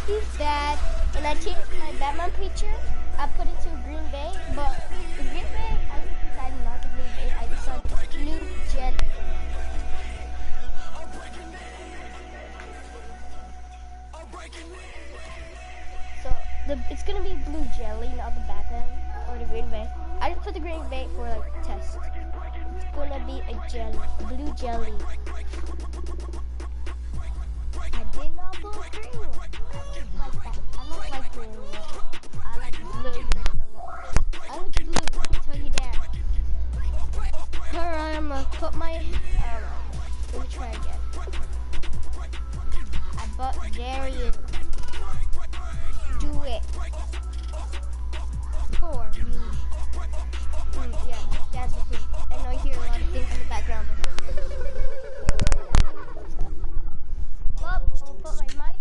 is that when I changed my Batman picture, I put it to Green Bay, but the Green Bay, I decided not to Green Bay. I decided Blue Jelly. So it's gonna be Blue Jelly, not the Batman or the Green Bay. I just put the Green Bay for like test. It's gonna be a jelly, blue jelly. I did not put green. I don't like that. I don't like green. I like blue. I like blue. I'll tell you that. Alright, I'm gonna put my. Let me try again. There he is. Do it. For me. Yeah, that's the thing. I know you hear a lot of things in the background. Well, I'll put my mic.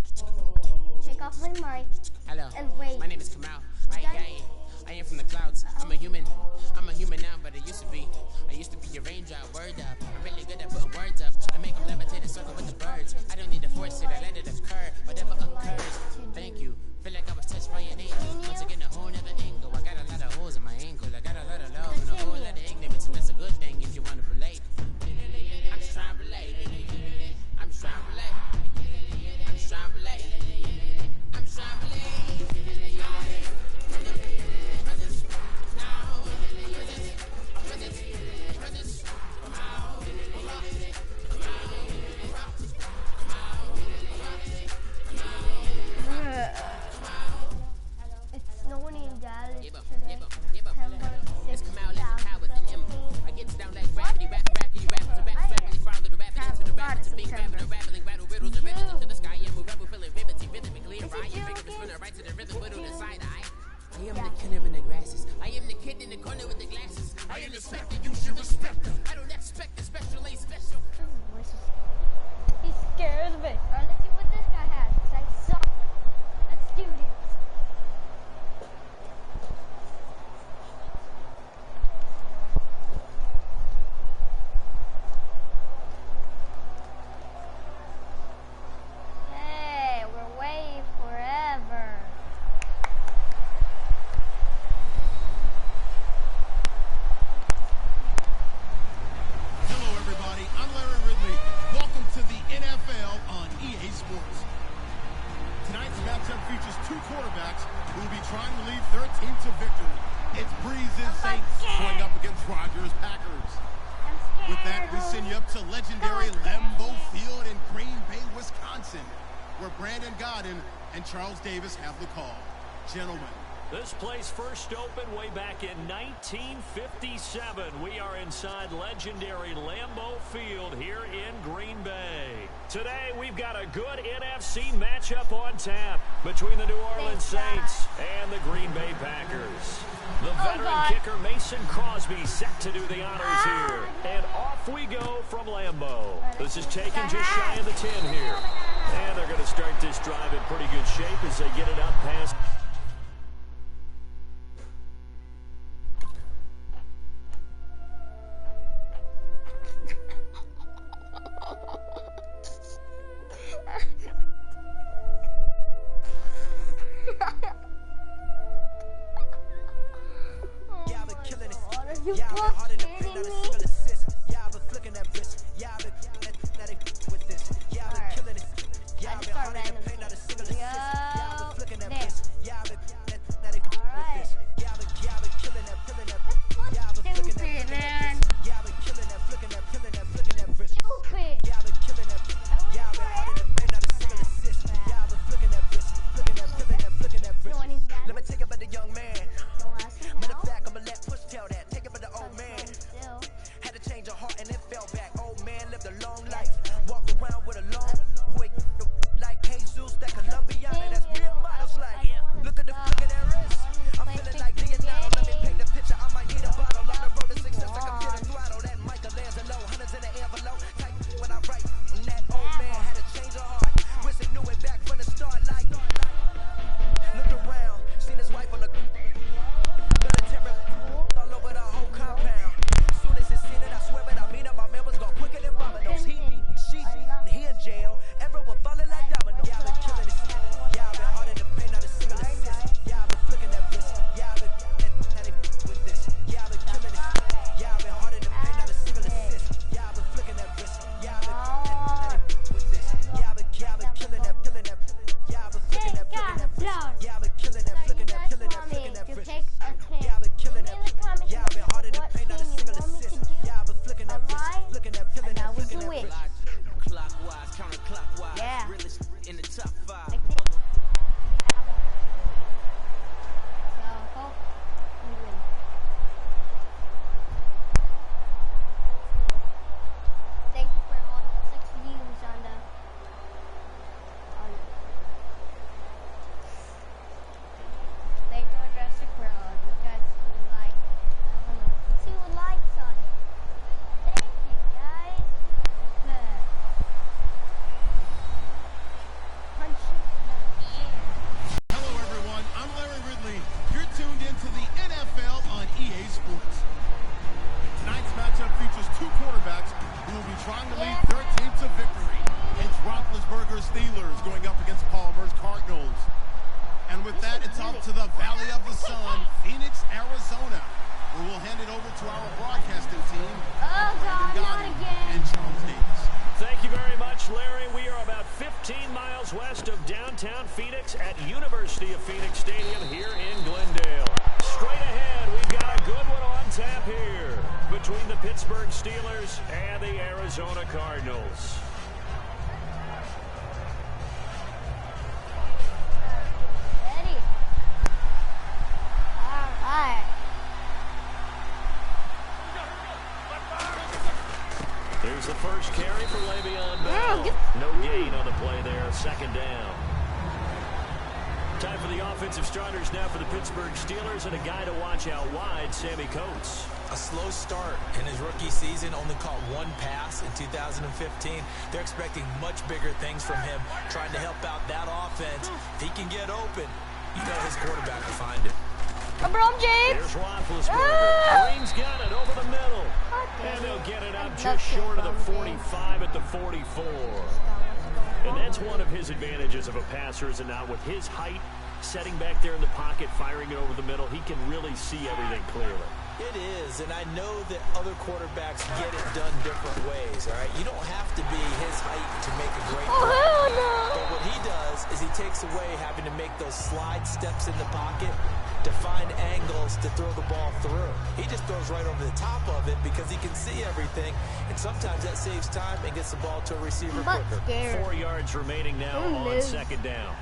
Take off my mic. Hello. And wait. My name is Gael. I am from the clouds. I'm a human. I'm a human now, but I used to be. I used to be a raindrop. Word up. I'm really good at putting words up. I make them levitate and circle with the birds. I don't need to force it. I let it occur. Whatever occurs. Thank you. Feel like I was touched by an angel. Once again, a whole nother angle. I got a lot of holes in my ankle. I got a lot of love and a whole lot of ignorance, and that's a good thing if you want to relate. I'm just trying to relate. I'm just trying to relate. I'm just trying to relate. I'm just trying to relate. It's snowing in Dallas today. It's come out like a cow with an M. I get down like gravity, rackety, rappers, rapidly follow the rabbit into the rabbit, to being rattling, rattle riddles, and riddles into the sky. I'm a rebel, feeling rhythmically, I am bigger than spinner, right to the rhythm, but on the side eye. I am the killer in the grasses. I am the kid in the corner with the glasses. I am the spectre, you should respect them. I don't expect the special, ain't special. He's scared of it. Alright, let's see what this guy has. I suck. Let's do this. Hey, we're waiting forever. Hello, everybody. I'm Larry Ridley. Welcome to the NFL on EA Sports. Tonight's matchup features two quarterbacks who will be trying to lead their team to victory. It's Breeze's Saints going up against Rodgers' Packers. With that, we send you up to legendary Lambeau Field in Green Bay, Wisconsin, where Brandon Gaudin and Charles Davis have the call. Gentlemen. This place first opened way back in 1957. We are inside legendary Lambeau Field here in Green Bay. Today, we've got a good NFC matchup on tap between the New Orleans Saints and the Green Bay Packers. The veteran kicker Mason Crosby set to do the honors here. And off we go from Lambeau. This is taken just shy of the 10 here. And they're going to start this drive in pretty good shape as they get it up past... You fuck kidding me? I just start random. Stupid, man. Stupid. Let me tell you about the young man. Don't ask me Matter how. of fact, I'm gonna let Push tell that. Take it for the old man. And with that, it's off to the Valley of the Sun, Phoenix, Arizona, where we'll hand it over to our broadcasting team, Brandon Gael and Charles Davis. Thank you very much, Larry. We are about 15 miles west of downtown Phoenix at University of Phoenix Stadium here in Glendale. Straight ahead, we've got a good one on tap here between the Pittsburgh Steelers and the Arizona Cardinals. Ready? All right. Here's the first carry for Le'Veon Bell. No gain on the play there. Second down. Time for the offensive starters now for the Pittsburgh Steelers, and a guy to watch out wide, Sammy Coates. A slow start in his rookie season, only caught one pass in 2015. They're expecting much bigger things from him, trying to help out that offense. If he can get open, you know his quarterback will find him. LeBron James. Here's Roethlisberger. Green's got it over the middle. And they'll get it up just short of the 45 at the 44. And that's one of his advantages of a passer, is it not? With his height, setting back there in the pocket, firing it over the middle, he can really see everything clearly. It is, and I know that other quarterbacks get it done different ways, all right? You don't have to be his height to make a great play. Hell no. But what he does is he takes away having to make those slide steps in the pocket to find angles to throw the ball through. He just throws right over the top of it because he can see everything, and sometimes that saves time and gets the ball to a receiver quicker. 4 yards remaining now on second down.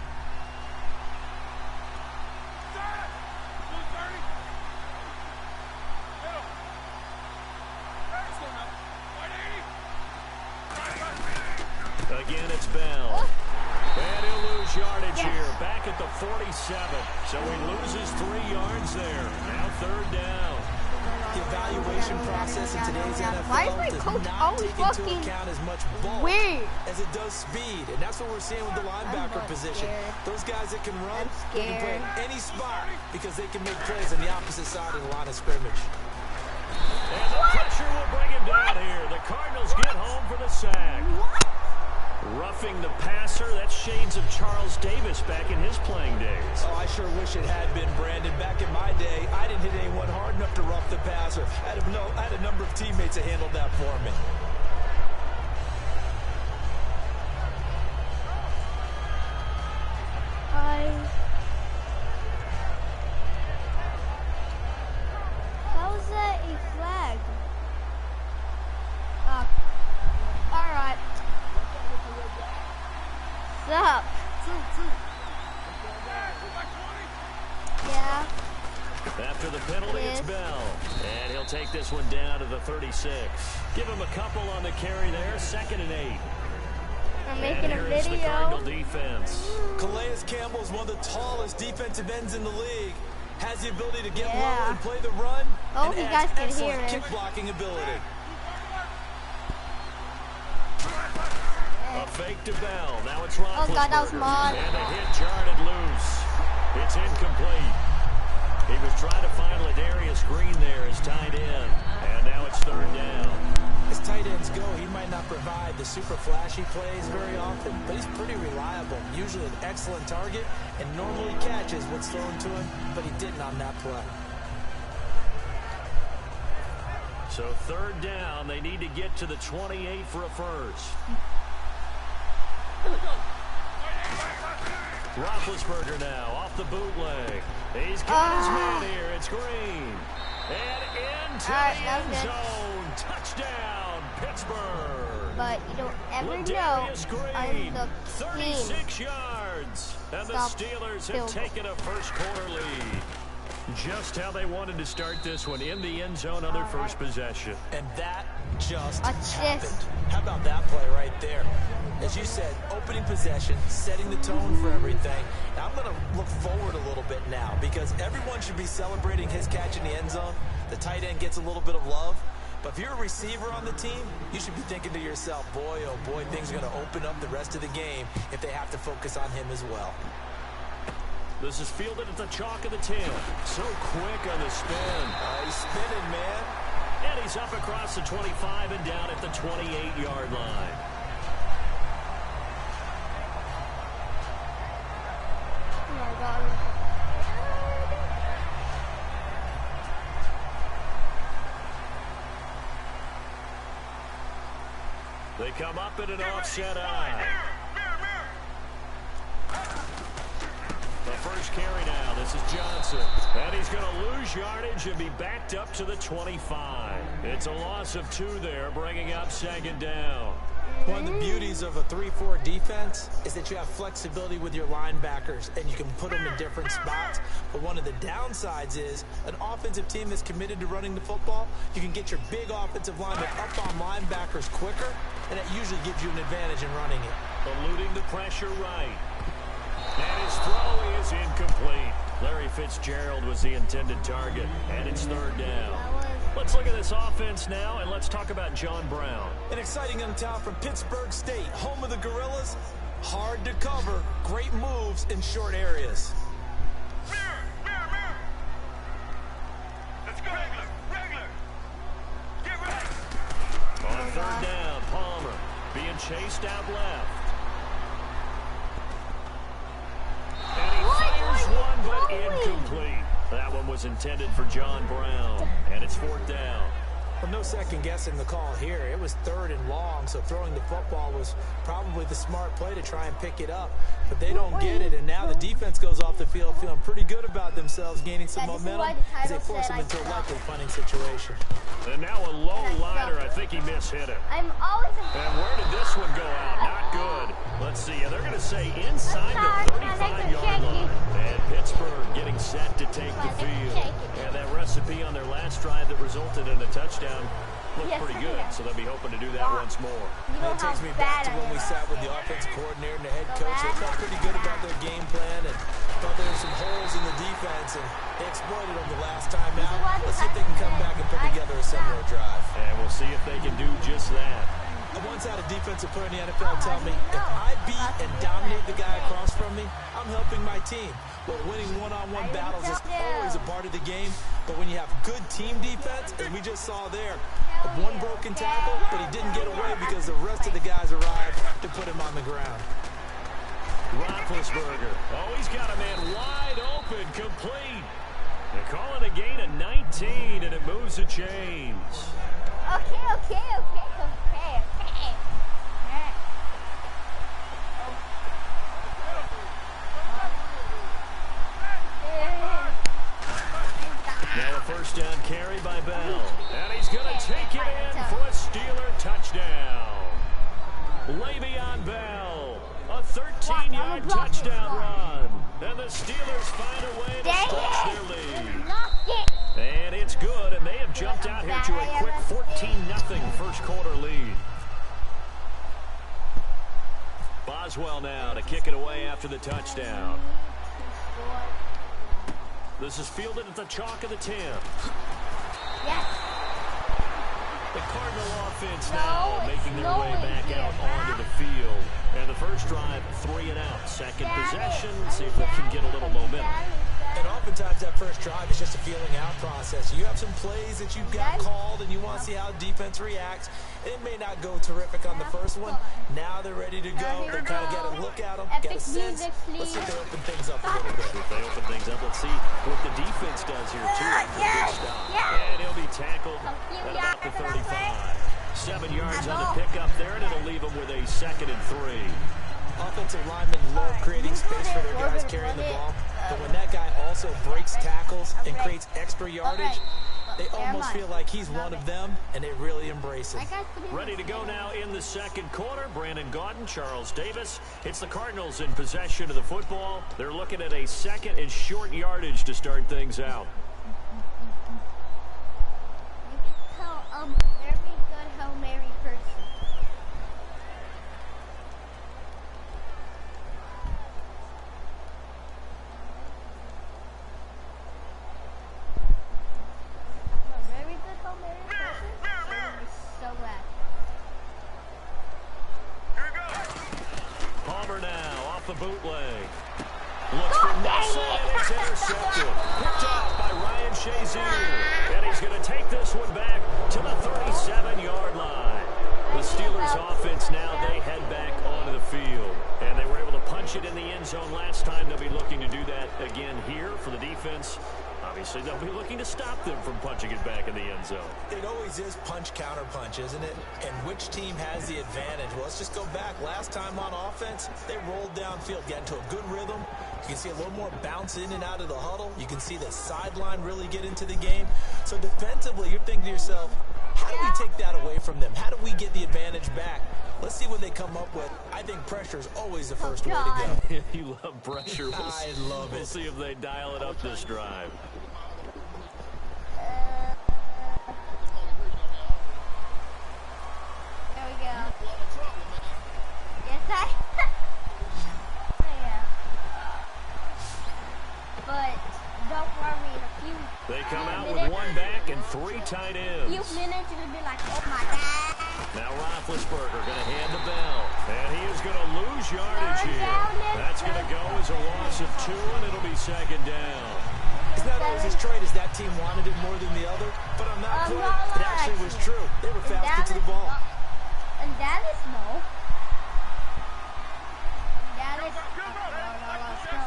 Again, it's Bell. And he'll lose yardage here, back at the 47. So he loses 3 yards there. Now third down. The evaluation process in today's NFL does not take into account as much bulk as it does speed. And that's what we're seeing with the linebacker position. Those guys that can run, they can play in any spot because they can make plays on the opposite side of the line of scrimmage. And the pressure will bring him down here. The Cardinals get home for the sack. Roughing the passer, that's shades of Charles Davis back in his playing days. Oh, I sure wish it had been, Brandon. Back in my day, I didn't hit anyone hard enough to rough the passer. I had a number of teammates that handled that for me. How is that a flag? All right. Up. Yeah. After the penalty, it's Bell. And he'll take this one down to the 36. Give him a couple on the carry there. 2nd and 8. I'm making a The video. Cardinal defense. Calais Campbell is one of the tallest defensive ends in the league. Has the ability to get low and play the run. Oh, and you adds guys can excellent hear him. kick blocking ability. A fake to Bell. Now it's Roethlisberger. Oh, God, that was mine. And a hit jarred loose. It's incomplete. He was trying to find Ladarius Green there as tight end. And now it's third down. As tight ends go, he might not provide the super flashy plays very often, but he's pretty reliable. Usually an excellent target and normally catches what's thrown to him, but he didn't on that play. So third down, they need to get to the 28 for a first. Roethlisberger now off the bootleg. He's got his man here. It's Green. And into the end zone. Touchdown, Pittsburgh. But you don't ever Ladarius know. Green, I'm the 36 yards. And the Steelers have taken a first quarter lead. Just how they wanted to start this one, in the end zone on their first possession. And that just Watch happened. this. How about that play right there? As you said, opening possession, setting the tone for everything. Now, I'm going to look forward a little bit now because everyone should be celebrating his catch in the end zone. The tight end gets a little bit of love. But if you're a receiver on the team, you should be thinking to yourself, boy, oh boy, things are going to open up the rest of the game if they have to focus on him as well. This is fielded at the chalk of the 10. So quick on the spin. He's spinning, man. And he's up across the 25 and down at the 28-yard line. Oh my God. They come up in an offset eye. The first carry now. This is Johnson. And he's going to lose yardage and be backed up to the 25. It's a loss of 2 there, bringing up second down. One of the beauties of a 3-4 defense is that you have flexibility with your linebackers and you can put them in different spots. But one of the downsides is an offensive team that's committed to running the football, you can get your big offensive linemen up on linebackers quicker, and it usually gives you an advantage in running it. Eluding the pressure right. And his throw is incomplete. Larry Fitzgerald was the intended target, and it's third down. Let's look at this offense now, and let's talk about John Brown. An exciting young talent from Pittsburgh State, home of the Gorillas. Hard to cover, great moves in short areas. Let's go. Regular. Get right. On third down, Palmer being chased out left. And he fires one, but incomplete. That one was intended for John Brown, and it's fourth down. Well, no second guessing the call here. It was third and long, so throwing the football was probably the smart play to try and pick it up. But they don't get it, and now the defense goes off the field feeling pretty good about themselves, gaining some momentum as they force them into a likely punting situation. And now a low liner. I think he mishit it. I'm always And where did this one go out? Not good. Let's see. They're going to say inside the 35-yard line. And Pittsburgh getting set to take the field. And that recipe on their last drive that resulted in a touchdown looked pretty good. So they'll be hoping to do that once more. That takes me back to when we sat with the offensive coordinator and the head coach. They felt pretty good about their game plan and thought there were some holes in the defense, and they exploited them the last time out. Let's see if they can come back and put together a similar drive. And we'll see if they can do just that. I once had a defensive player in the NFL tell me, if I beat and dominate the guy across from me, I'm helping my team. Well, winning one-on-one battles is always a part of the game, but when you have good team defense, as we just saw there, one broken tackle, but he didn't get away because the rest of the guys arrived to put him on the ground. Roethlisberger. Oh, he's got a man wide open, complete. They call it a gain of 19, and it moves the chains. Okay. Now a first down carry by Bell. And he's going to take it in for a Steeler touchdown. Le'Veon Bell, a 13-yard touchdown run. And the Steelers find a way to stretch their lead. And it's good, and they have jumped out here to a quick 14-0 first quarter lead. Boswell now to kick it away after the touchdown. This is fielded at the chalk of the 10. Yes. The Cardinal offense now making their way back out onto the field. And the first drive, 3 and out. Second possession, see if they can get a little momentum. And oftentimes that first drive is just a feeling out process. You have some plays that you've got called and you want to see how defense reacts. It may not go terrific on the first one. Now they're ready to go. They kind of got to look at them, get a sense. Let's see if they open things up a little bit. If they open things up, let's see what the defense does here too. Good stop. And he'll be tackled at about the 35. 7 yards on the pickup there, and it'll leave them with a 2nd and 3. Offensive linemen love creating space for their guys carrying the ball. But when that guy also breaks tackles and creates extra yardage, they almost feel like he's one of them, and they really embrace it. Ready to go now in the second quarter. Brandon Gaudin, Charles Davis. It's the Cardinals in possession of the football. They're looking at a 2nd and short yardage to start things out. Very good Hail Mary person. Palmer now off the bootleg. Looks for Nelson, and it's intercepted. Picked off by Ryan Shazier. And he's going to take this one back to the 37-yard line. The Steelers offense now, they head back onto the field. And they were able to punch it in the end zone last time. They'll be looking to do that again here for the defense. obviously they'll be looking to stop them from punching it back in the end zone. It always is punch-counter-punch, isn't it? And which team has the advantage? Well, let's just go back. Last time on offense, they rolled downfield, got into a good rhythm. You can see a little more bounce in and out of the huddle. You can see the sideline really get into the game. So defensively, you're thinking to yourself, how do we take that away from them? How do we get the advantage back? Let's see what they come up with. I think pressure is always the first way to go. You love pressure. I love it. We'll see if they dial it up this drive. There we go. Yes, yeah. But don't worry, in a few They come out with one back and 3 tight ends. few minutes, it'll be like, oh my God. Now Roethlisberger going to hand the bell. And he is going to lose yardage here. That's going to go as a loss of 2, and it'll be second down. It's not always as straight as that team wanted it more than the other, but I'm not kidding. It actually was true. They were faster to the ball. And Dallas, no. Dallas, no, let's go.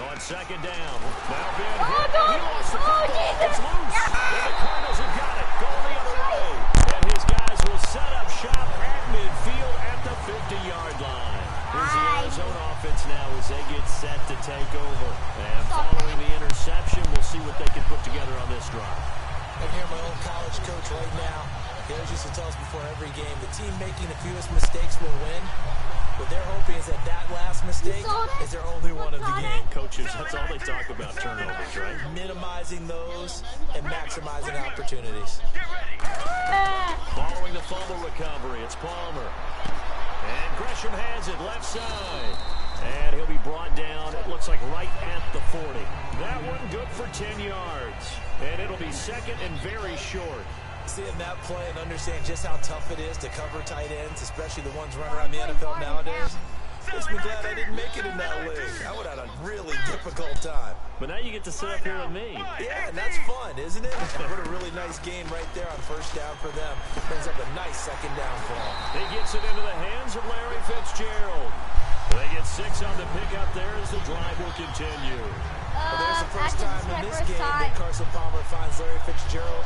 On second down. Now Ben Oh, hit. no. He lost the Oh, football. Jesus. It's loose. Yeah. And the Cardinals have got it. Going the other way. And his guys will set up shop at midfield at the 50-yard line. Here's the Arizona offense now as they get set to take over. And following the interception, we'll see what they can put together on this drive. I hear my old college coach right now. He always used to tell us before every game, the team making the fewest mistakes will win. What they're hoping is that that last mistake is their only one of the game. Coaches, that's all they talk about, turnovers, right? Minimizing those and maximizing opportunities. Following the fumble recovery, it's Palmer. And Gresham has it left side. And he'll be brought down, it looks like right at the 40. That one good for 10 yards. And it'll be second and very short. Seeing that play and understand just how tough it is to cover tight ends, especially the ones running around the NFL nowadays, makes me glad I didn't make it in that league. I would have had a really difficult time. But now you get to sit up here with me. Yeah, and that's fun, isn't it? What a really nice gain right there on first down for them. Brings up a nice second down for them. He gets it into the hands of Larry Fitzgerald. They get 6 on the pickup there as the drive will continue. Well, there's the first time in this game that Carson Palmer finds Larry Fitzgerald.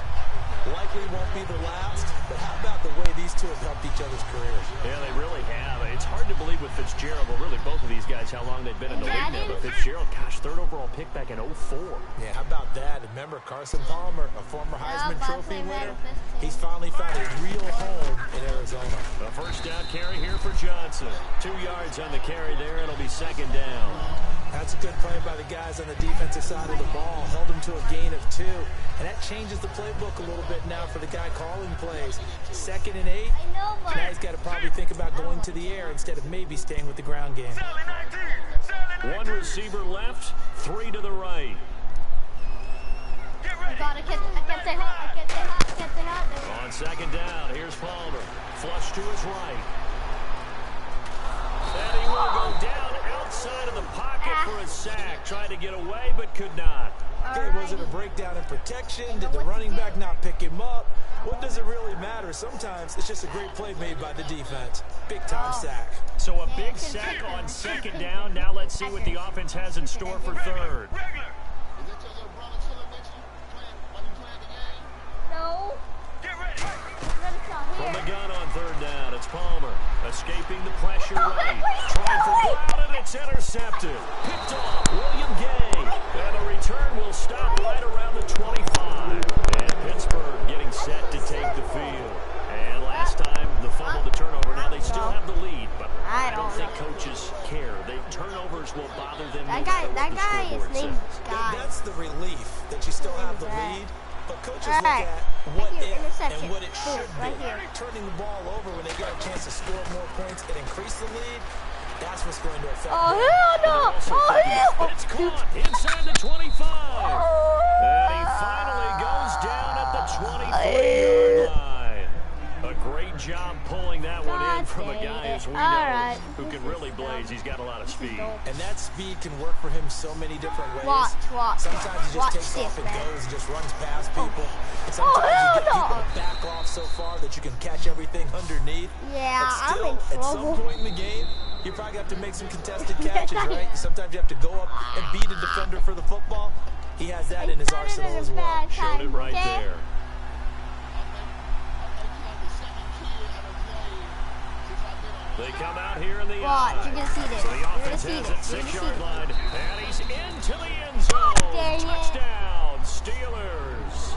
Likely won't be the last, but how about the way these two have helped each other's careers? Yeah, they really have. It's hard to believe with Fitzgerald, but really both of these guys, how long they've been in the league now. But Fitzgerald, gosh, 3rd overall pick back in 04. Yeah, how about that? Remember, Carson Palmer, a former Heisman Trophy winner. He's finally found a real home in Arizona. A first down carry here for Johnson. 2 yards on the carry there. It'll be second down. That's a good play by the guys on the defensive side of the ball. Held him to a gain of 2. And that changes the playbook a little bit now for the guy calling plays. 2nd and 8. Now he's got to probably think about going to the air instead of maybe staying with the ground game. 1 receiver left, 3 to the right. I can't stay hot. On second down, here's Palmer. Flush to his right. And he will go down outside of the pocket for a sack. Tried to get away, but could not. Okay, was it a breakdown in protection? Did the running back not pick him up? What does it really matter? Sometimes it's just a great play made by the defense. Big-time sack. So a big sack on second down. Now let's see what the offense has in store for 3rd. No. From the gun on 3rd down, it's Palmer. Escaping the pressure right. Trying for Brown, and it's intercepted. Picked off William Gay. And the return will stop right around the 25. And Pittsburgh getting set to take the field. And last time, the fumble, the turnover. Now they still have the lead, but I don't think coaches care. Turnovers will bother them. That guy is named Guy. That's the relief that you still have the lead. But coaches look at what and what it should be. Turning the ball over when they get a chance to score more points and increase the lead, that's what's going to affect them. Hell no! It's caught inside the 25. And he finally goes down at the 24-yard line. A great job pulling that one in from a guy, as we know, who can really blaze. He's got a lot of speed. And that speed can work for him so many different ways. Watch. Sometimes he just takes off and goes and just runs past people. Sometimes you get people to back off so far that you can catch everything underneath. Yeah, but still, I'm in trouble. at some point in the game, you probably have to make some contested catches, right? Sometimes you have to go up and beat a defender for the football. He has that in his arsenal as well. Showed it right there. They come out here in the Watch, you're gonna see this. So the You're gonna offense see has this. it You're gonna see 6-yard this. line, and he's into the end zone. Dang it. Touchdown, Steelers.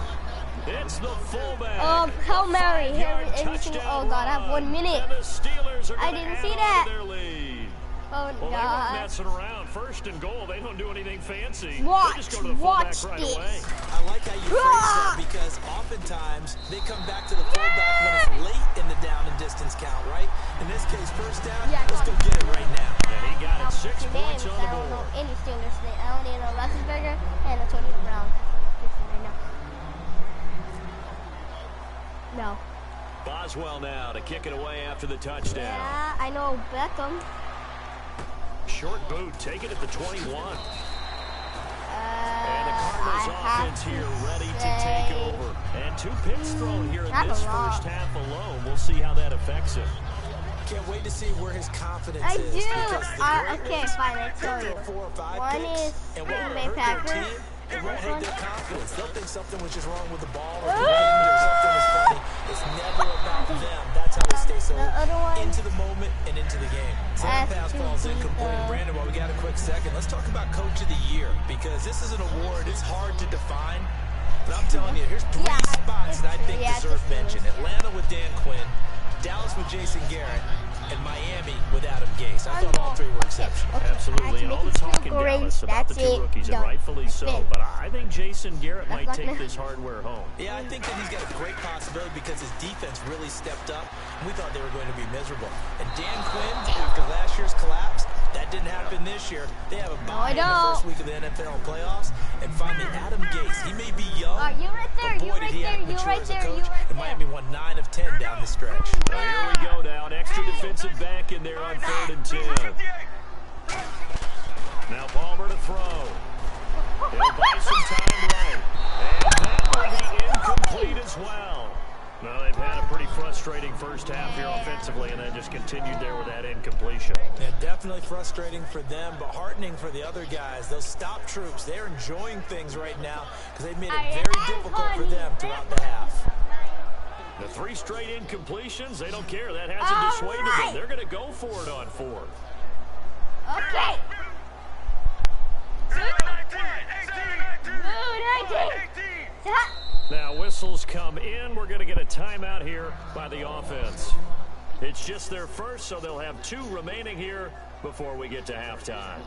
It's the fullback. Hail Mary. Touchdown Oh God, I have 1 minute. And the Steelers are I gonna didn't add see on that. to their lead. Oh Well, they weren't God. messing around. First and goal, they don't do anything fancy. Watch, They just go to the fullback watch right this. away. I like how you phrase that because oftentimes they come back to the fullback when it's late in the down and distance count, right? In this case, first down, Yeah, let's go get it right now. And he got it 6 Names, points on the I don't know board. any Steelers today. I only know Roethlisberger and Antonio Brown. Right now. No. Boswell now to kick it away after the touchdown. Yeah, I know Beckham. Short boot, take it at the 21. And the I Cardinals have offense to here ready to say- take over. And 2 picks thrown here in Not this a lot. first half alone. We'll see how that affects him. Can't wait to see where his confidence I is. do. because the Okay, fine, I tell you. 4 or 5 One picks, is and Green while Bay it hurt their Packers. team, it won't This hurt one. their confidence. They'll think something was just wrong with the ball or the wind or something is funny. It's never about them. That's how they stay so The other one. into the moment and into the game. So that pass falls incomplete. Brandon, while we got a quick second, let's talk about Coach of the Year because this is an award. It's hard to define. But I'm telling you, here's 3 spots that I think deserve mention. Atlanta with Dan Quinn, Dallas with Jason Garrett, and Miami with Adam Gase. I thought all 3 were exceptional. Absolutely, and all the talk in Dallas about the 2 rookies, and rightfully so. But I think Jason Garrett might take this hardware home. Yeah, I think that he's got a great possibility because his defense really stepped up. We thought they were going to be miserable. And Dan Quinn, after last year's collapse, that didn't happen this year. They have a bye in the first week of the NFL playoffs. And finally, Adam Gase. He may be young, You right there. but boy, You did right he have there. You mature right as a there. coach. You right And Miami won 9 of 10 down the stretch. Well, here we go now. An extra defensive back in there on 3rd and 10. Now Palmer to throw. He'll buy some time right. And that will be incomplete as well. Well, they've had a pretty frustrating first half here offensively, and then just continued there with that incompletion. Yeah, definitely frustrating for them, but heartening for the other guys. Those stop troops, they're enjoying things right now because they've made it very difficult for them throughout the half. The 3 straight incompletions, they don't care. That hasn't dissuaded them. They're going to go for it on 4th. Okay. Now whistles come in. We're going to get a timeout here by the offense. It's just their first, so they'll have 2 remaining here before we get to halftime.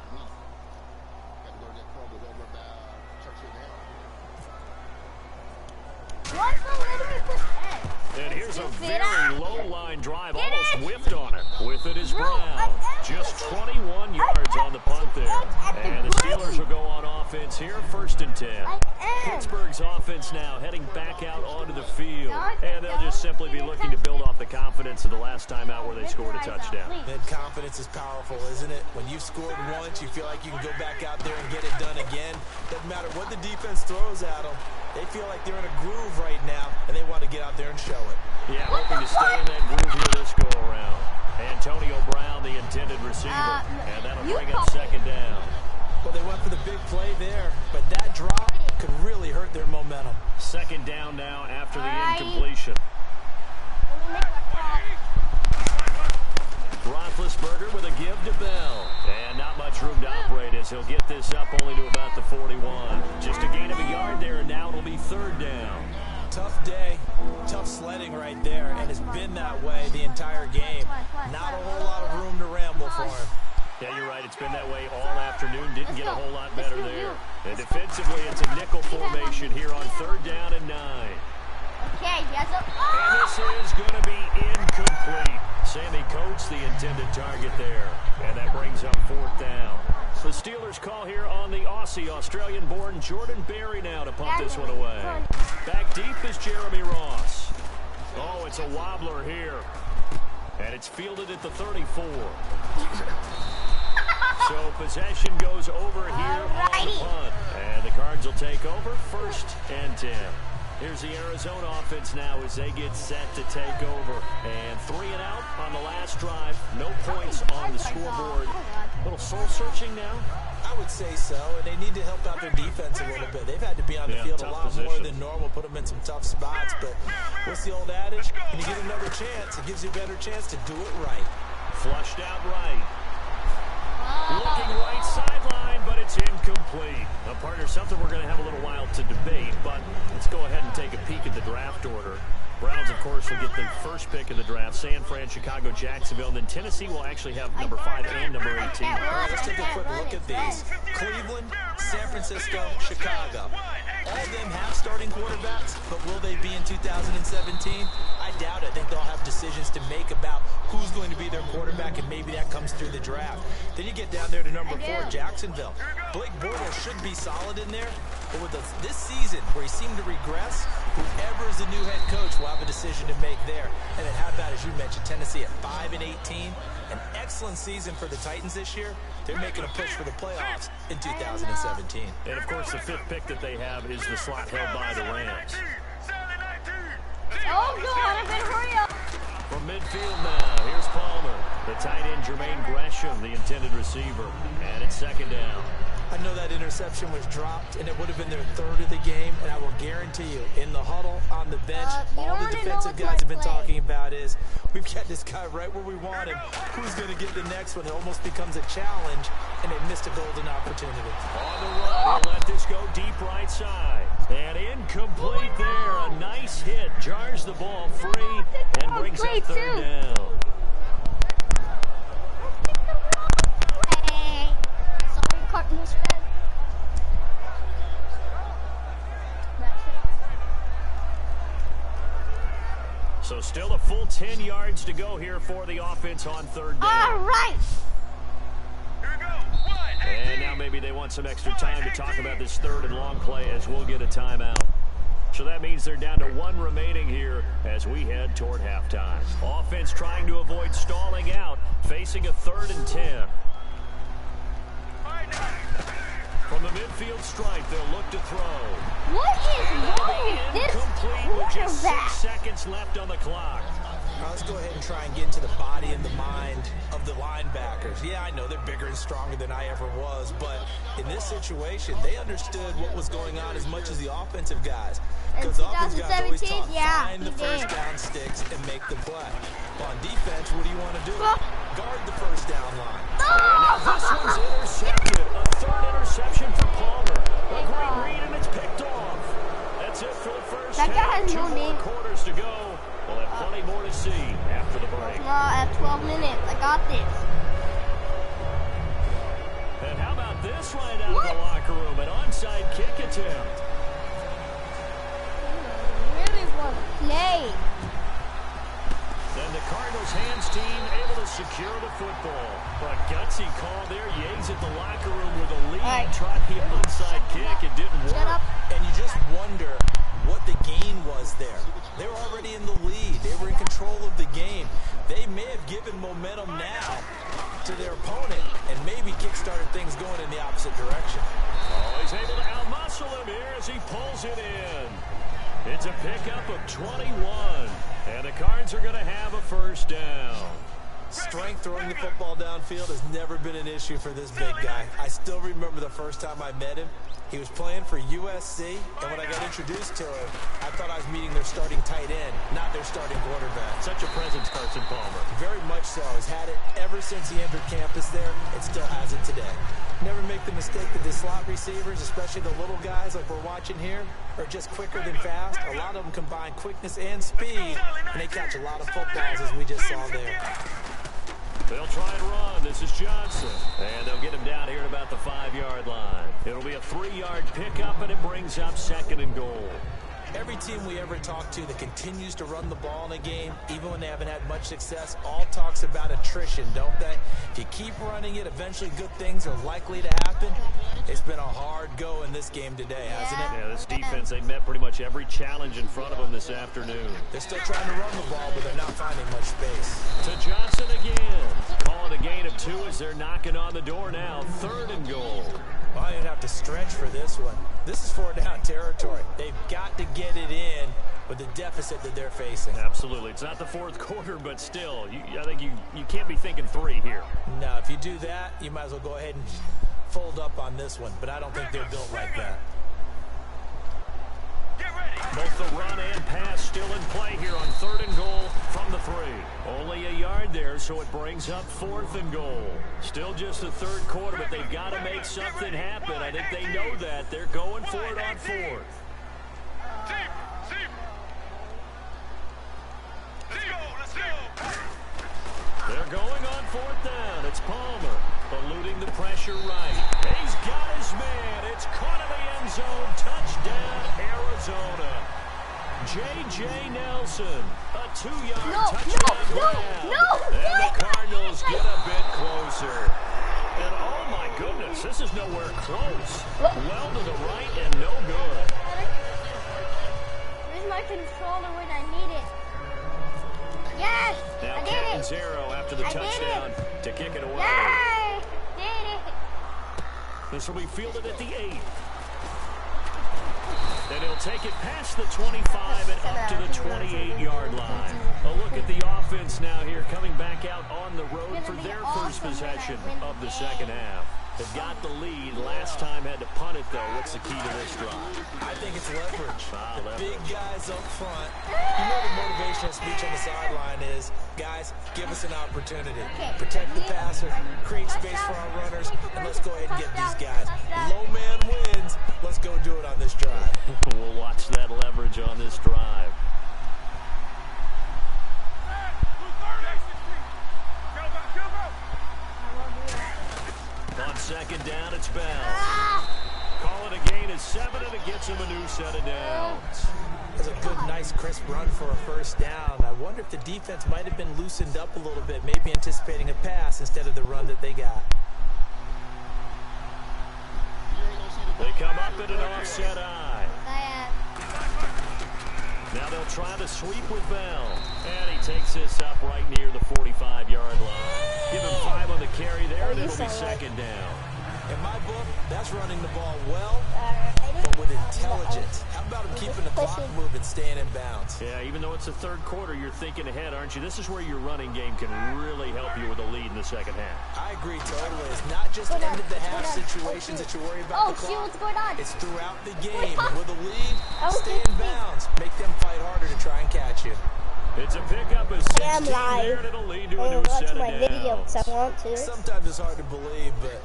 And here's a very low-line drive, almost whiffed on it. With it is Brown. Just 21 yards on the punt there. And the Steelers will go on offense here, 1st and 10. Pittsburgh's offense now heading back out onto the field. And they'll just simply be looking to build off the confidence of the last time out where they scored a touchdown. That confidence is powerful, isn't it? When you've scored once, you feel like you can go back out there and get it done again. Doesn't matter what the defense throws at them. They feel like they're in a groove right now, and they want to get out there and show it. Yeah, hoping to stay in that groove here this go-around. Antonio Brown, the intended receiver, and that'll bring up 2nd down. Well, they went for the big play there, but that drop could really hurt their momentum. 2nd down now after the incompletion. Roethlisberger with a give to Bell. And not much room to operate as he'll get this up only to about the 41. Just a gain of a yard there, and now it'll be 3rd down. Tough day, tough sledding right there, and it's been that way the entire game. Not a whole lot of room to ramble for him. Yeah, you're right. It's been that way all afternoon. Didn't get a whole lot better there. And defensively, it's a nickel formation here on 3rd down and 9. Okay, and this is going to be incomplete. Sammy Coates, the intended target there. And that brings up 4th down. The Steelers call here on the Aussie, Australian-born Jordan Berry now to pump this one away. Back deep is Jeremy Ross. Oh, it's a wobbler here. And it's fielded at the 34. So possession goes over here on the punt. And the Cards will take over 1st and 10. Here's the Arizona offense now as they get set to take over. And 3 and out on the last drive. No points on the scoreboard. A little soul-searching now. I would say so, and they need to help out their defense a little bit. They've had to be on the field a lot more than normal, put them in some tough spots. But what's the old adage? When you get another chance, it gives you a better chance to do it right. Flushed out right. Looking right sideline, but it's incomplete. Now, partner, something we're going to have a little while to debate, but let's go ahead and take a peek at the draft order. Browns, of course, will get the first pick of the draft. San Fran, Chicago, Jacksonville. And then Tennessee will actually have number 5 and number 18. All right, let's take a quick look at these. Cleveland, San Francisco, Chicago. All of them have starting quarterbacks, but will they be in 2017? I doubt it. I think they'll have decisions to make about who's going to be their quarterback, and maybe that comes through the draft. Then you get down there to number 4, Jacksonville. Blake Bortles should be solid in there, but with this season where he seemed to regress, whoever is the new head coach will have a decision to make there. And then how about, as you mentioned, Tennessee at 5-18, an excellent season for the Titans this year. They're making a push for the playoffs in 2017. And, of course, the 5th pick that they have is the slot held by the Rams. Oh, God, I better hurry up. From midfield now, here's Palmer. The tight end, Jermaine Gresham, the intended receiver. And it's 2nd down. I know that interception was dropped, and it would have been their 3rd of the game, and I will guarantee you, in the huddle, on the bench, all the defensive guys have been talking about is, we've got this guy right where we want him. Who's going to get the next one? It almost becomes a challenge, and they missed a golden opportunity. On the run, he'll let this go deep right side. And incomplete there. A nice hit. Jars the ball free and brings up 3rd down. Cardinals fan. So still a full 10 yards to go here for the offense on 3rd down. All right. And now maybe they want some extra time to talk about this 3rd and long play as we'll get a timeout. So that means they're down to 1 remaining here as we head toward halftime. Offense trying to avoid stalling out, facing a 3rd and 10. From the midfield stripe, they'll look to throw. What is wrong with this Incomplete with just 6 quarterback? seconds left on the clock. Now let's go ahead and try and get into the body and the mind of the linebackers. Yeah, I know they're bigger and stronger than I ever was, but in this situation, they understood what was going on as much as the offensive guys. Because the offensive guys always taught, find the first down sticks and make the play. On defense, what do you want to do? Guard the first down line. Now this one's intercepted. A 3rd interception for Palmer. A great read, and it's picked off. That's it for the first That guy half. has 2 no more name. quarters to go. We'll have plenty more to see after the break. No, at 12 minutes. I got this. And how about this right out of the locker room? An onside kick attempt. Really want to play. Then the Cardinals hands team able to secure the football. A gutsy call there. Yates at the locker room with a lead. Tried the onside kick. It didn't work. Shut up. And you just wonder what the gain was there. They were already in the lead. They were in control of the game. They may have given momentum now to their opponent and maybe kick-started things going in the opposite direction. Oh, he's able to outmuscle him here as he pulls it in. It's a pickup of 21. And the Cards are going to have a 1st down. Strength throwing the football downfield has never been an issue for this big guy. I still remember the first time I met him. He was playing for USC, and when I got introduced to him, I thought I was meeting their starting tight end, not their starting quarterback. Such a presence, Carson Palmer. Very much so. He's had it ever since he entered campus there, and still has it today. Never make the mistake that the slot receivers, especially the little guys like we're watching here, are just quicker than fast. A lot of them combine quickness and speed, and they catch a lot of footballs, as we just saw there. They'll try and run. This is Johnson. And they'll get him down here at about the 5-yard line. It'll be a 3-yard pickup, and it brings up 2nd and goal. Every team we ever talk to that continues to run the ball in a game, even when they haven't had much success, all talks about attrition, don't they? If you keep running it, eventually good things are likely to happen. It's been a hard go in this game today, hasn't it? Yeah, this defense, they met pretty much every challenge in front of them this afternoon. They're still trying to run the ball, but they're not finding much space. To Johnson again. Calling a gain of 2 as they're knocking on the door now. 3rd and goal. Well, I didn't have to stretch for this one. This is 4-down territory. They've got to get it in with the deficit that they're facing. Absolutely. It's not the 4th quarter, but still, I think you can't be thinking 3 here. No, if you do that, you might as well go ahead and fold up on this one, but I don't think they're built like that. Both the run and pass still in play here on 3rd and goal from the 3. Only a yard there, so it brings up 4th and goal. Still just the 3rd quarter, but they've got to make something happen. I think they know that. They're going for it on 4th. They're going on 4th down. It's Palmer eluding the pressure right. He's got his man. It's caught in the end zone. Touchdown, Arizona. J.J. Nelson, a 2-yard touchdown grab. And the Cardinals get a bit closer. And oh my goodness, this is nowhere close. Well to the right and no good. Where's my controller when I need it? Yes! Now I did it! Catanzaro after the touchdown to kick it away. Yay! Did it! This will be fielded at the 8. And he'll take it past the 25 and up to the 28-yard line. A look at the offense now here, coming back out on the road for their first possession of the second half. They've got the lead. Last time had to punt it, though. What's the key to this drive? I think it's leverage. The big guys up front. You know the motivational speech on the sideline is, guys, give us an opportunity. Protect the passer, create space for our runners, and let's go ahead and get these guys. Low man wins. Let's go do it on this drive. We'll watch that leverage on this drive. On 2nd down, it's Bell. Call it a gain of 7, and it gets him a new set of downs. That's a good, nice, crisp run for a first down. I wonder if the defense might have been loosened up a little bit, maybe anticipating a pass instead of the run that they got. They come up in an offset eye. Now they'll try the sweep with Bell. And he takes this up right near the 45-yard line. Give him 5 on the carry there, and it'll be 2nd down. In my book, that's running the ball well, but with intelligence. How about him keeping the clock moving, staying in bounds? Yeah, even though it's the 3rd quarter, you're thinking ahead, aren't you? This is where your running game can really help you with a lead in the second half. I agree totally. It's not just end-of-the-half situations that you worry about the clock. See what's going on. It's throughout the game. With a lead, stay in bounds. Make them fight harder to try and catch you. It's a pickup of 16 there, and it'll lead to a new set of downs. I want to. Sometimes it's hard to believe, but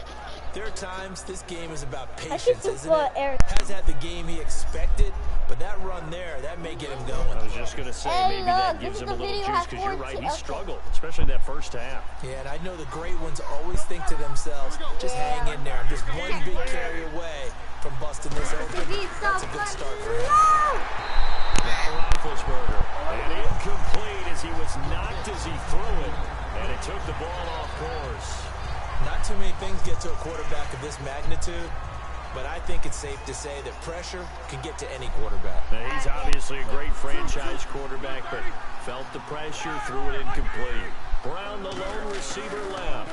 there are times this game is about patience, isn't it? Has had the game he expected, but that run there, that may get him going. I was just going to say, maybe that gives him a little juice, because you're right, he struggled, especially in that first half. Yeah, and I know the great ones always think to themselves, just hang in there. I'm just one big carry away from busting this open. That's a good start for him. Now Roethlisberger, and incomplete as he was knocked as he threw it, and it took the ball off course. Not too many things get to a quarterback of this magnitude, but I think it's safe to say that pressure can get to any quarterback. Now, he's obviously a great franchise quarterback, but felt the pressure, threw it incomplete. Brown, the lone receiver, left.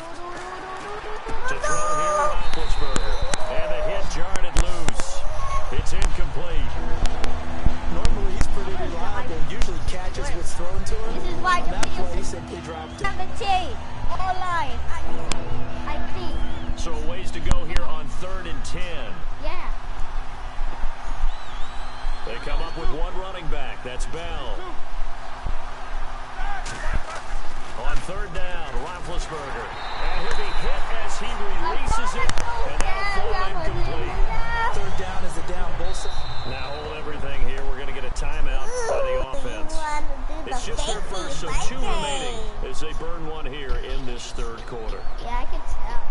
To throw here, Roethlisberger. And the hit jarred it loose. It's incomplete. Normally, he's pretty reliable. Usually catches what's thrown to him. This is why that play, he simply dropped it. 17. All line. I think. So a ways to go here on 3rd and 10. Yeah. They come up with one running back. That's Bell. On 3rd down, Roethlisberger. And he'll be hit as he releases it. And that'll fall incomplete. 3rd down is a down, both sides. Now hold everything here. We're going to get a timeout by the offense. It's just their first, so 2 remaining as they burn one here in this 3rd quarter. Yeah, I can tell.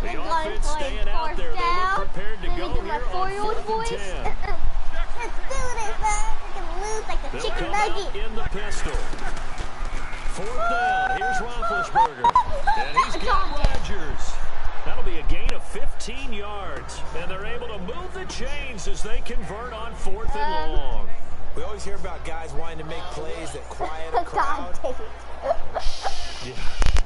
The offense staying out there. They look prepared to go here on 4th and 10. Let's do this, man. We can lose like a They'll chicken come out nugget. in the pistol. 4th down. Here's Roethlisberger. And he's got Rodgers. That'll be a gain of 15 yards. And they're able to move the chains as they convert on 4th and long. We always hear about guys wanting to make plays that quiet a crowd. Yeah,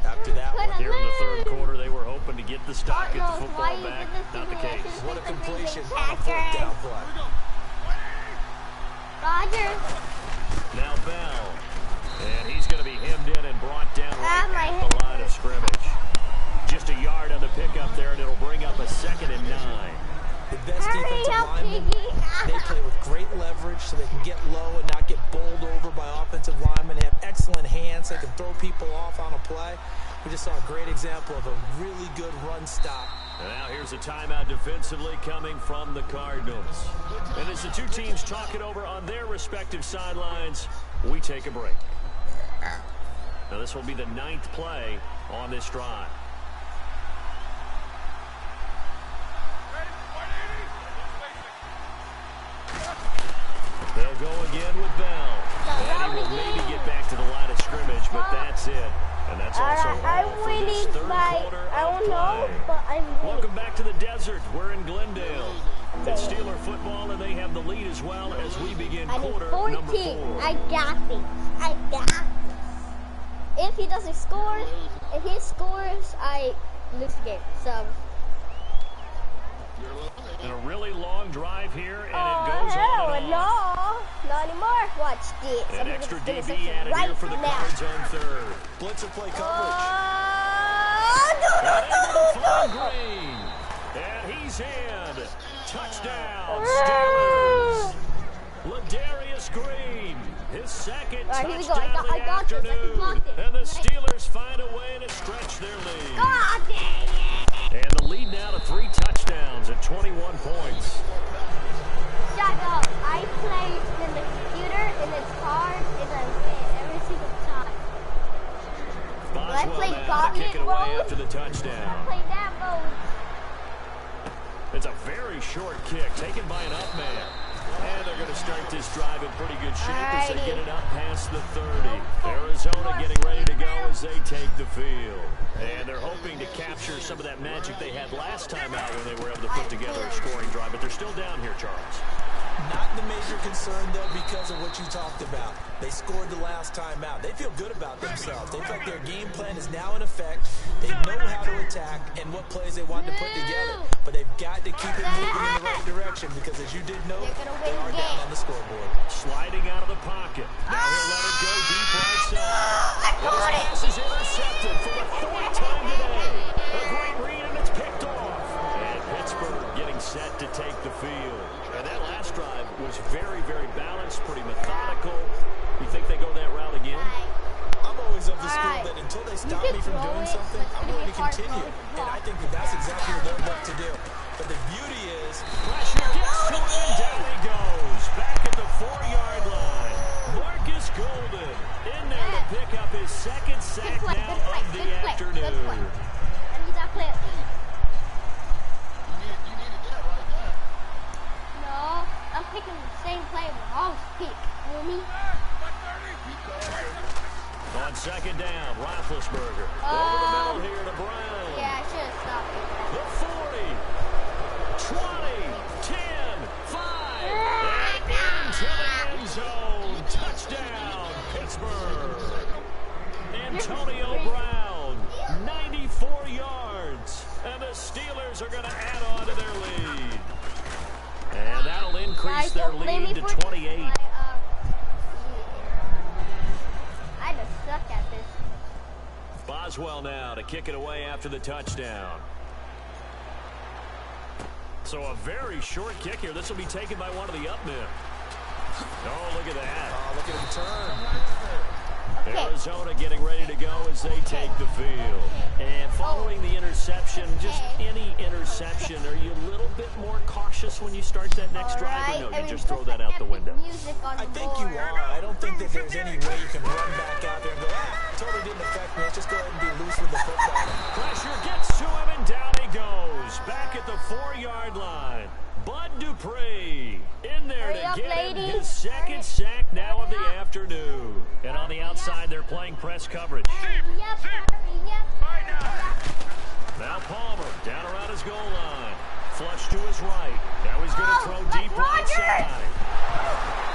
after that one. Here in the third quarter, they were hoping to get the stop, get the football back. Not the case. What a completion on a fourth down play. Rodgers. Now Bell. And he's going to be hemmed in and brought down right at the line of scrimmage. Just a yard on the pickup there, and it'll bring up a 2nd and 9. The best defensive linemen, they play with great leverage so they can get low and not get bowled over by offensive linemen. They have excellent hands. They can throw people off on a play. We just saw a great example of a really good run stop. And now here's a timeout defensively coming from the Cardinals. And as the two teams talk it over on their respective sidelines, we take a break. Now this will be the 9th play on this drive. They'll go again with Bell. And he will maybe get back to the line of scrimmage, but that's it. And that's also all for this third quarter of play. Welcome back to the desert. We're in Glendale. It's Steeler football, and they have the lead as well as we begin quarter number 4. I got this. I got this. If he doesn't score, if he scores, I lose the game. So. And a really long drive here, and it goes on and on. No, not anymore. Watch this. An extra DB added here for the Cards on third. Blitzer play coverage. Green. And he's in. Touchdown, Steelers. Ladarius Green, his second touchdown of the afternoon. And the Steelers find a way to stretch their lead. God dang it. And the lead now to 3 touchdowns at 21 points. Shut up. I play in the computer, and it's hard, and I win every single time. I play Gauntlet mode. After the touchdown. I play that mode. It's a very short kick taken by an up man. And they're going to start this drive in pretty good shape as they get it up past the 30. Arizona getting ready to go as they take the field. And they're hoping to capture some of that magic they had last time out when they were able to put together a scoring drive. But they're still down here, Charles. Not the major concern, though, because of what you talked about. They scored the last time out. They feel good about themselves. They feel like their game plan is now in effect. They know how to attack and what plays they want to put together. But they've got to keep it moving in the right direction because, as you did note, they are down on the scoreboard. Sliding out of the pocket. Now he'll let it go deep right side. This pass is intercepted for the 4th time today. A great read, and it's picked off. And Pittsburgh getting set to take the field. And that last drive was very, very balanced, pretty methodical. You think they go that route again? I'm always of the school that until they stop me from doing something, I'm going to continue. And I think that that's exactly what they're left to do. But the beauty is, pressure gets to him, and down he goes. Back at the 4-yard line. Marcus Golden in there to pick up his 2nd sack now of the afternoon. I need that clip. No, I'm picking the same play with always pick, homie. On 2nd down, Roethlisberger. Over the middle here to Brown. Yeah, I should have stopped it. The 40, 20, 10, 5, and into the end zone. Touchdown, Pittsburgh. Antonio Brown, 94 yards. And the Steelers are going to add on to their lead. And that'll increase their lead to 28. I just suck at this. Boswell now to kick it away after the touchdown. So a very short kick here. This will be taken by one of the up men. Oh, look at that. oh, look at him turn. Arizona getting ready to go as they take the field. And following the interception, just any interception, are you a little bit more cautious when you start that next drive, or no, you just throw that out the window? I think you are. I don't think that there's any way you can run back out there and go, totally didn't affect me. Let's just go ahead and be loose with the football. Pressure gets to him, and down he goes. Back at the 4-yard line. Bud Dupree in there to get his 2nd sack now of the afternoon. And on the outside, they're playing press coverage. Now Palmer down around his goal line. Flush to his right. Now he's going to throw deep right side.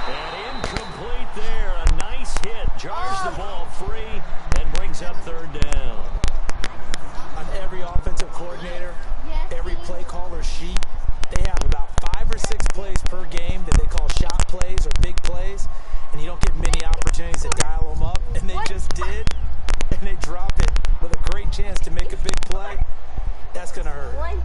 And incomplete there. A nice hit. Jars the ball free and brings brings up third down. On every offensive coordinator, every play caller sheet, they have about 5 or 6 plays per game that they call shot plays or big plays, and you don't get many opportunities to dial them up, and they just did, and they drop it with a great chance to make a big play. That's going to hurt.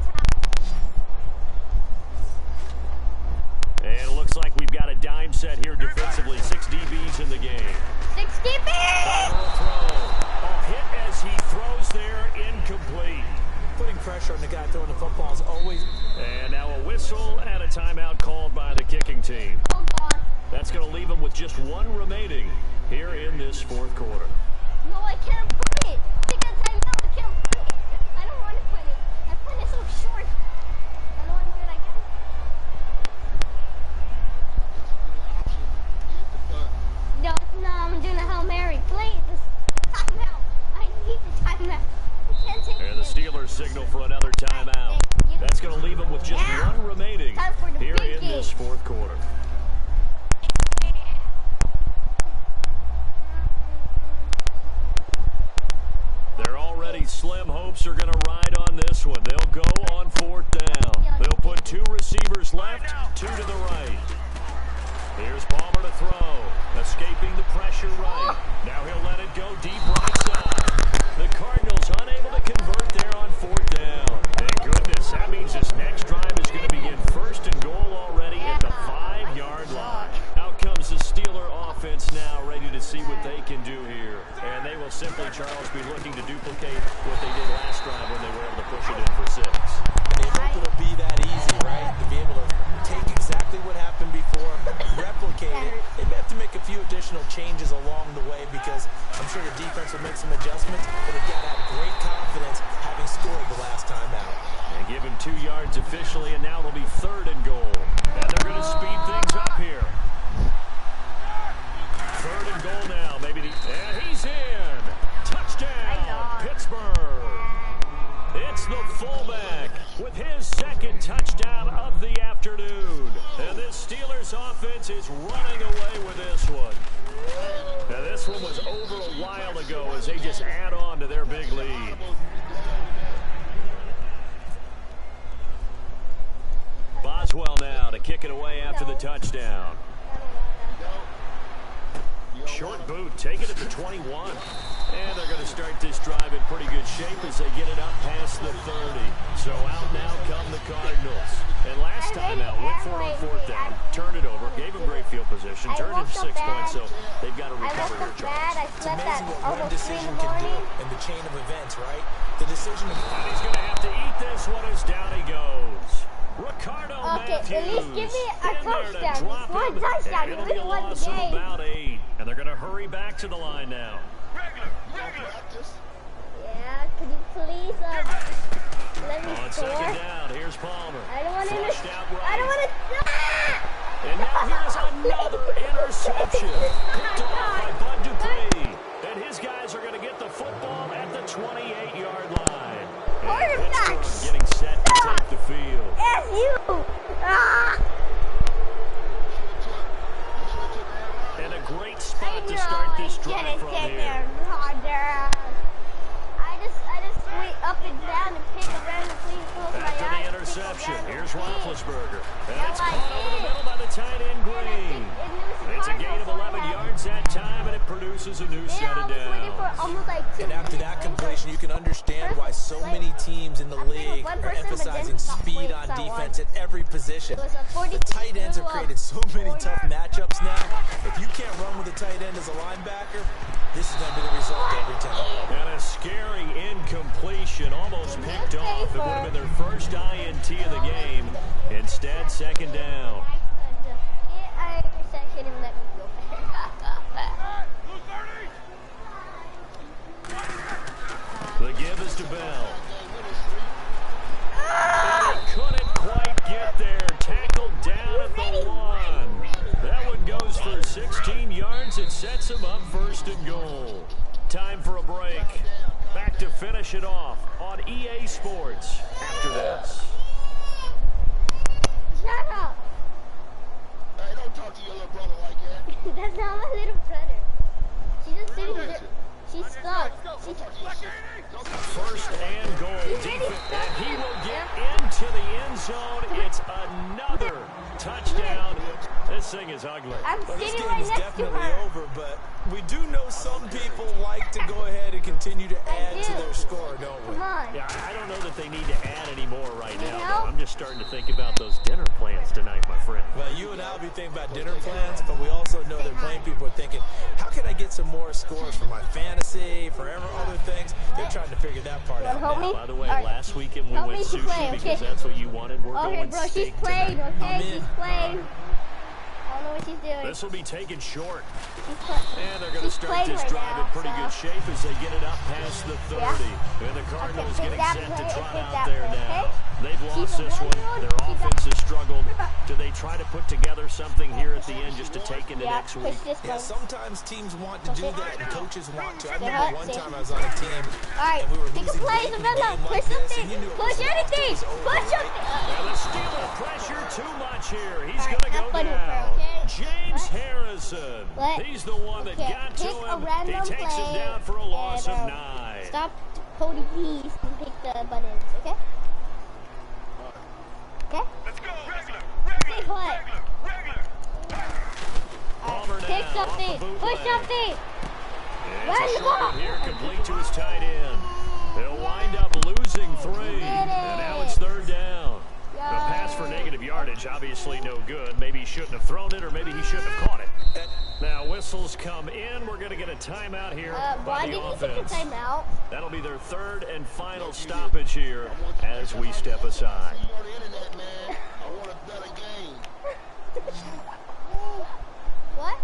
And it looks like we've got a dime set here defensively. 6 DBs in the game. 6 DBs! A hit as he throws there, incomplete. Putting pressure on the guy throwing the football is always... And now a whistle and a timeout called by the kicking team. That's going to leave him with just 1 remaining here in this fourth quarter. No, I can't put it. Take a timeout. I can't put it. I don't want to put it. I put it so short. I don't want to do it. I can't. No, I'm doing a Hail Mary. Please, timeout. I need the timeout. I can't take it. And the Steelers signal for another timeout. That's going to leave them with just 1 remaining here in this fourth quarter. They're already slim hopes are going to ride on this one. They'll go on 4th down. They'll put 2 receivers left, 2 to the right. Here's Palmer to throw, escaping the pressure right. Now he'll let it go deep right side. The Cardinals unable to convert there on 4th down. Thank goodness, that means this next drive is going to begin 1st and goal already at the 5-yard line. Out comes the Steeler offense now, ready to see what they can do here. And they will simply, Charles, be looking to duplicate what they did last drive when they were able to push it in for 6. And they hope it'll be that easy, right? To be able to take exactly what happened before, replicate it. They may have to make a few additional changes along the way because I'm sure the defense will make some adjustments, but they've got to have great confidence having scored the last time out. And give him 2 yards officially, and now it'll be 3rd and goal. And they're going to speed things up here. 3rd and goal now, maybe. And he's in. Touchdown, Pittsburgh. It's the fullback with his 2nd touchdown of the afternoon. And this Steelers offense is running away with this one. Now this one was over a while ago as they just add on to their big lead. Boswell now to kick it away after the touchdown. Short boot, take it at the 21. And they're going to start this drive in pretty good shape as they get it up past the 30. So out now come the Cardinals. And last time out, went for it on 4th down, turned it over, gave them great field position, turned it 6 points, so they've got to recover here, Charles. It's amazing what one decision can do in the chain of events, right? The decision of... And he's going to have to eat this one as down he goes. Ricardo Matthews at least give me a touchdown. One and touchdown. it'll be a loss of about 8. And they're going to hurry back to the line now. Yeah, could you please let me on score? 2nd down, here's Palmer. I don't want to. Right. I don't want to. And now here's another interception. Picked off by Bud Dupree. And his guys are going to get the football at the 28-yard line. Quarterbacks getting set to take the field. Yes, you. And a great spot to start this drive from here. I just went up and down and pick a random clean close my eyes. After the interception, here's Roethlisberger. And it's caught over the middle by the tight end Green. It's a gain of 11 yards that time, and it produces a new set of downs. And after that completion, you can understand why so many teams in the league are emphasizing speed on defense at every position. The tight ends have created so many tough matchups now. If you can't run with a tight end as a linebacker, this is going to be the result every time. And a scary incompletion, almost picked off. It would have been their first INT of the game. Instead, 2nd down. The give is to Bell. And he couldn't quite get there. Tackled down at the 1. That one goes for 16 yards. It sets him up 1st and goal. Time for a break. Back to finish it off on EA Sports after this. Shut up. Hey, don't talk to your little brother like that. That's not my little brother. She's just sitting there. She's stuck. First and goal. And he will get into the end zone. It's another touchdown. This thing is ugly. I'm Well, this sitting game right is next to definitely her. over, but we do know some people like to go ahead and continue to add to their score, don't we? Come on. Yeah, I don't know that they need to add any more right You now, know? though. I'm just starting to think about those dinner plans tonight, my friend. Well, you and I will be thinking about dinner plans, but we also know that plenty of people are thinking, how can I get some more scores for my fantasy, for other things? They're trying to figure that part out. Help me? By the way, All right. last weekend we Help went me to sushi play, because okay? that's what you wanted. We're Okay, going bro, she's steak playing, tonight. okay? I'm She's in. playing. I don't know what she's doing. This will be taken short. She's And they're going to start this right drive now, in pretty so. good shape as they get it up past the 30. Yeah. And the Cardinals Okay, getting that set to play, trot take out that there play, now. okay? They've She's lost a this one. one-year-old. Their She offense has struggled. Do they try to put together something here at the end just to take into next week? Push this Yeah, one. sometimes teams want to do that, and coaches want to. I Yeah, remember one see. time I was on a team, Alright, and we were pick a losing play, late in the Isabella. game like Push this, something. and you knew it Push was anything. was over, Push right? something. Now the Steelers pressure too much here. He's Alright, going to have go fun with her, down. okay? James What? Harrison. What? He's the one that Okay, got to pick a him. He random takes him play down for a loss and, of 9. Stop holding these and pick the buttons, okay? Okay? Let's go. Regular. Pick what? Palmer Pick now off something. the bootleg. Push something. It's Run a the short ball. one here, complete to his tight end. They'll wind up losing 3, and now it's 3rd down. The pass for negative yardage, obviously no good. Maybe he shouldn't have thrown it, or maybe he shouldn't have caught it. Now whistles come in. We're going to get a timeout here Why by did the you take a offense. timeout? That'll be their 3rd and final stoppage here as we step aside. What?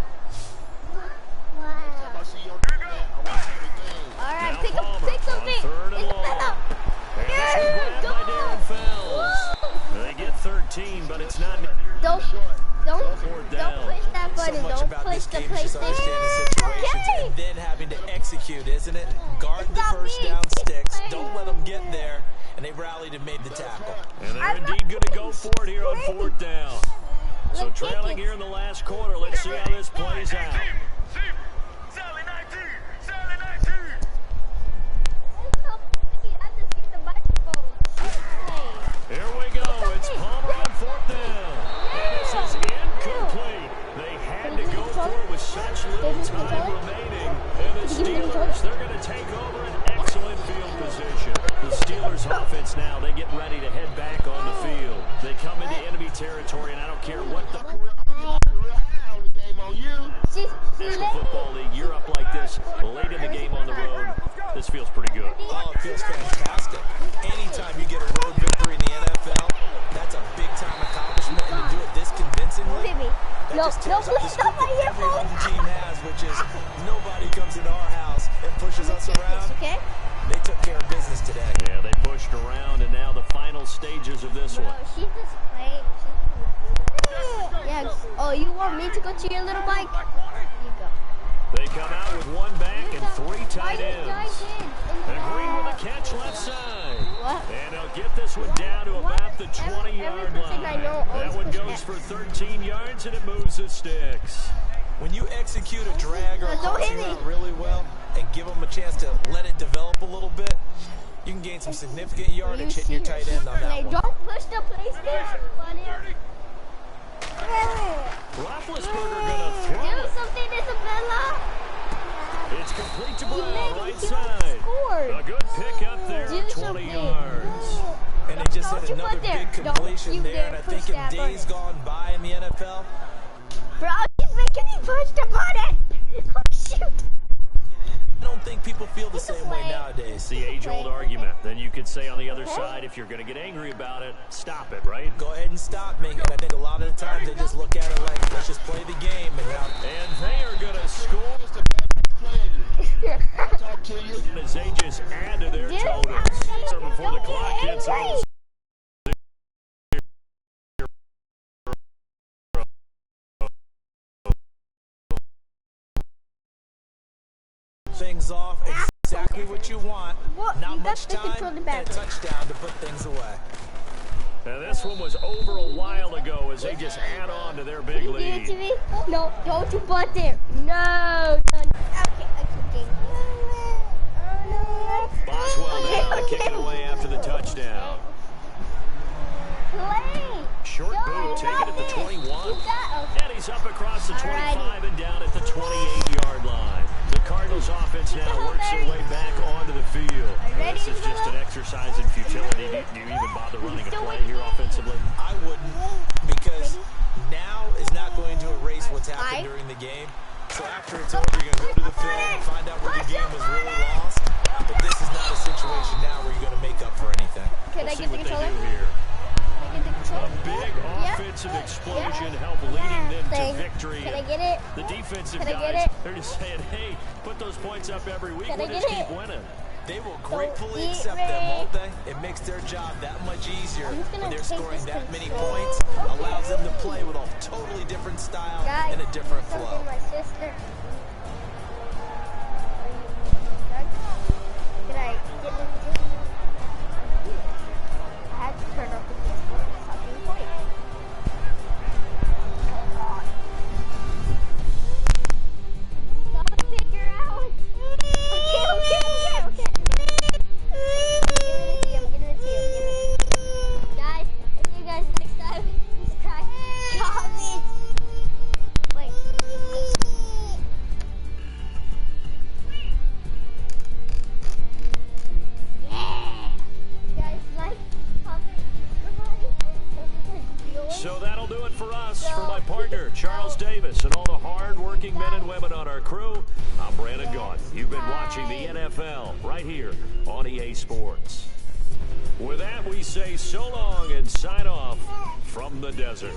Alright, Now pick Palmer something. on 3rd and long. Isabella. And this Yeah, one grabbed by go. Darren Fells. Woo. They get 13, but it's not. Don't Fourth down. push that So button. much Don't about push this the game is just understanding situations PlayStation. and then having to execute, isn't it? Guard the not first me. down It's sticks. playing. Don't let them get there. And they rallied and made the tackle. And they're I'm not indeed going to go playing. for it here on 4th down. So Let's trailing take it. here in the last quarter. Let's see how this plays out. Sally 19. Sally 19. Here we go. It's Palmer on 4th down. And this is incomplete. They had to go for it with such little time remaining. And the Steelers, they're going to take over an excellent field position. The Steelers offense now, they get ready to head back on the field. They come into enemy territory, and I don't care what the National Football League, you're up like this late in the game on the road. This feels pretty good. Oh, it feels fantastic. Anytime you get a road victory in the NFL, that's a big-time accomplishment. And to do it this convincingly, that No, just tells no, up the please scope stop my that every earphone. home team has, which is nobody comes into our house and pushes us around. Okay? They took care of business today. Yeah, they pushed around, and now the final stages of this Bro, one. she's just playing. Yeah. Oh, you want me to go to your little bike? You go. They come out with 1 back and 3 tight ends. And Green with a catch left side. What? And they'll get this one down to about the 20-yard Everything I line. know That always one push goes X. for 13 yards, and it moves the sticks. When you execute a drag or a Don't hit crossing me. route really well and give them a chance to let it develop a little bit, you can gain some significant yardage hitting your tight end on that Like, one. don't push the PlayStation button. Roethlisberger gonna throw Do it. something, Isabella. It's complete to You Brown, made right it. You side. scored. A good pick up there, Do 20 something. yards. And they just Don't had you another put there. big Don't completion you there. dare And I push think in that days button. gone by in the NFL, Bro, he's making me push the button. Oh, shoot. I don't think people feel the same way play. nowadays. It's the age-old argument. Then you could say on the other side, if you're going to get angry about it, stop it, right? Go ahead and stop me. And I think a lot of the times they just look at it like, let's just play the game. And now And they are going to score as they just add to their totals. So before the clock gets over. things off exactly what you want. What? Not You much got the time control and a back. touchdown to put things away. And this one was over a while ago as they just add on to their big You give it to lead. me? No, don't you put there. No. Okay, okay. down. Play. Short boot taken at the 21. And he's up across the 25 and down at the 28-yard line. The Cardinals offense now works their way back onto the field. This is just an exercise in futility. Do you even bother running a play here offensively? I wouldn't, because now is not going to erase what's happened during the game. So after it's over, you're going to go to the film and find out where the game was really lost. But this is not a situation now where you're going to make up for anything. Can I get the controller? A big offensive explosion helped leading them to victory. Can I get it? The defensive Can I guys, get it? they're just saying, hey, put those points up every week. Can We'll I just get keep it? winning. They will gratefully accept them, won't they? It makes their job that much easier when they're scoring that many points. Allows them to play with a totally different style and a different flow. My sister. Can I get this? I had to turn off the fucking point. Stop, figure out. Okay. I'm giving it to you. Guys, I'll see you guys next time. Subscribe. Comment. Wait. Yeah. Guys, like, comment, So that'll do it for us. For my partner, Charles Davis, and all the hard-working men and women on our crew, I'm Brandon Gaughan. You've been watching the NFL right here on EA Sports. With that, we say so long and sign off from the desert.